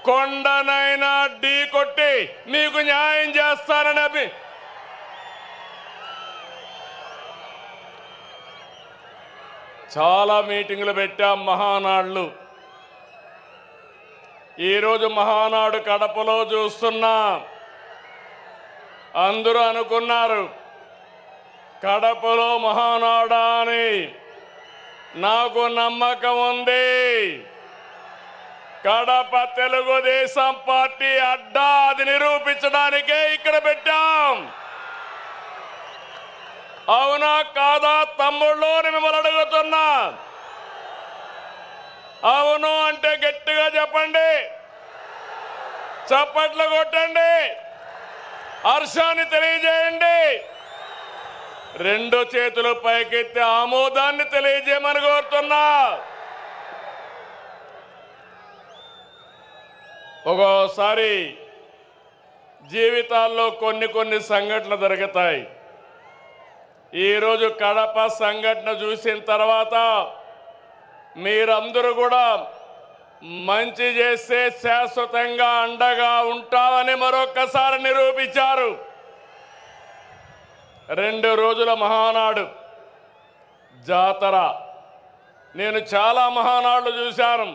కొండనైనా ఢీ కొట్టి మీకు న్యాయం చేస్తానని చాలా మీటింగులు పెట్టాం. మహానాడులు. ఈరోజు మహానాడు కడపలో చూస్తున్నా. అందరూ అనుకున్నారు కడపలో మహానాడా అని. నాకు నమ్మకం ఉంది. కడప తెలుగుదేశం పార్టీ అడ్డా. అది నిరూపించడానికే ఇక్కడ పెట్టాం. అవునా కాదా తమ్ముళ్ళు మిమ్మల్ని అడుగుతున్నా. అవును అంటే గట్టిగా చెప్పండి, చప్పట్లు కొట్టండి, హర్షాన్ని తెలియజేయండి. రెండు చేతులు పైకెత్తి ఆమోదాన్ని తెలియజేయమని కోరుతున్నా. ఒక్కోసారి జీవితాల్లో కొన్ని సంఘటనలు జరుగుతాయి. ఈరోజు కడప సంఘటన చూసిన తర్వాత మీరందరూ కూడా మంచి చేస్తే శాశ్వతంగా అండగా ఉంటామని మరొక్కసారి నిరూపించారు. 2 రోజుల మహానాడు జాతర. నేను చాలా మహానాడులు చూశాను.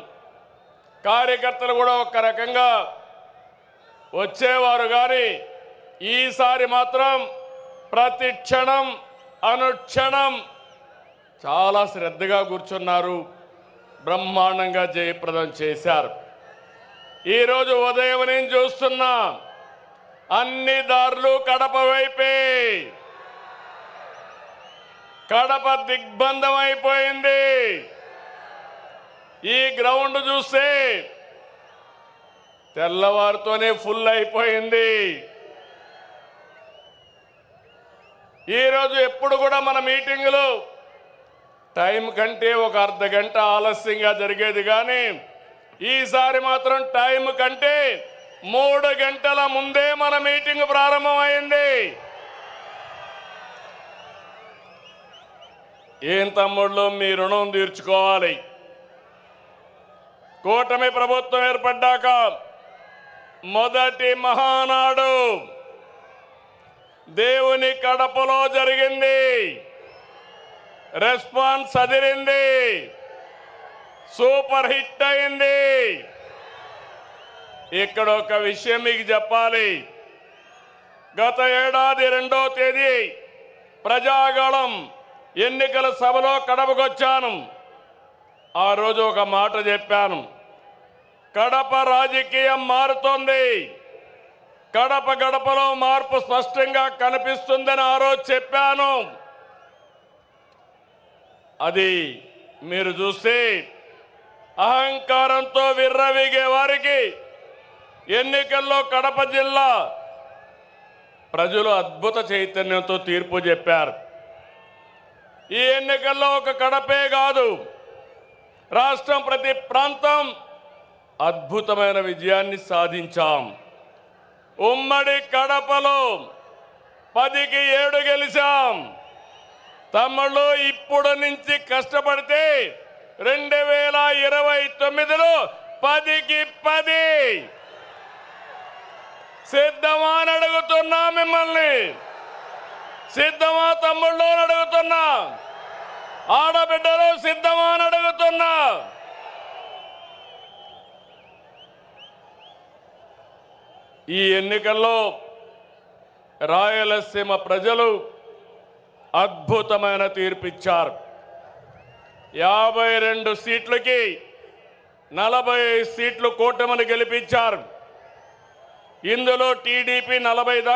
కార్యకర్తలు కూడా ఒక రకంగా వచ్చేవారు, కానీ ఈసారి మాత్రం ప్రతి క్షణం అనుక్షణం చాలా శ్రద్ధగా కూర్చున్నారు. బ్రహ్మాండంగా జయప్రదం చేశారు. ఈరోజు ఉదయం నేను చూస్తున్నా అన్ని దారులు కడప వైపే. కడప దిగ్బంధం అయిపోయింది. ఈ గ్రౌండ్ చూస్తే తెల్లవారితోనే ఫుల్ అయిపోయింది. ఈరోజు ఎప్పుడు కూడా మన మీటింగులు టైం కంటే ఒక అర్ధ గంట ఆలస్యంగా జరిగేది, కానీ ఈసారి మాత్రం టైం కంటే 3 గంటల ముందే మన మీటింగ్ ప్రారంభమైంది. ఏం తమ్ముళ్ళు, మీ రుణం తీర్చుకోవాలి. కూటమి ప్రభుత్వం ఏర్పడ్డాక మొదటి మహానాడు దేవుని కడపలో జరిగింది. రెస్పాన్స్ అదిరింది, సూపర్ హిట్ అయింది. ఇక్కడ ఒక విషయం మీకు చెప్పాలి. గత ఏడాది 2వ తేదీ ప్రజాగళం ఎన్నికల సభలో కడపకొచ్చాను. ఆ రోజు ఒక మాట చెప్పాను, కడప రాజకీయం మారుతోంది, కడప గడపలో మార్పు స్పష్టంగా కనిపిస్తుందని ఆ రోజు చెప్పాను. అది మీరు చూస్తే అహంకారంతో విర్రవీగే వారికి ఎన్నికల్లో కడప జిల్లా ప్రజలు అద్భుత చైతన్యంతో తీర్పు చెప్పారు. ఈ ఎన్నికల్లో ఒక కడపే కాదు, రాష్ట్రం ప్రతి ప్రాంతం అద్భుతమైన విజయాన్ని సాధించాం. ఉమ్మడి కడపలో 10కి 7 గెలిచాం. తమ్ముళ్ళు, ఇప్పుడు నుంచి కష్టపడితే 2029లో 10కి 10 సిద్ధమా అని అడుగుతున్నా. మిమ్మల్ని సిద్ధమా తమ్ముళ్ళు అని అడుగుతున్నా. ఆడబిడ్డలు సిద్ధమా అని అడుగుతున్నా. ఈ ఎన్నికల్లో రాయలసీమ ప్రజలు అద్భుతమైన తీర్పిచ్చారు. 52 సీట్లకి 40 సీట్లు కూటమిని గెలిపించారు. ఇందులో టీడీపీ 40 దాకా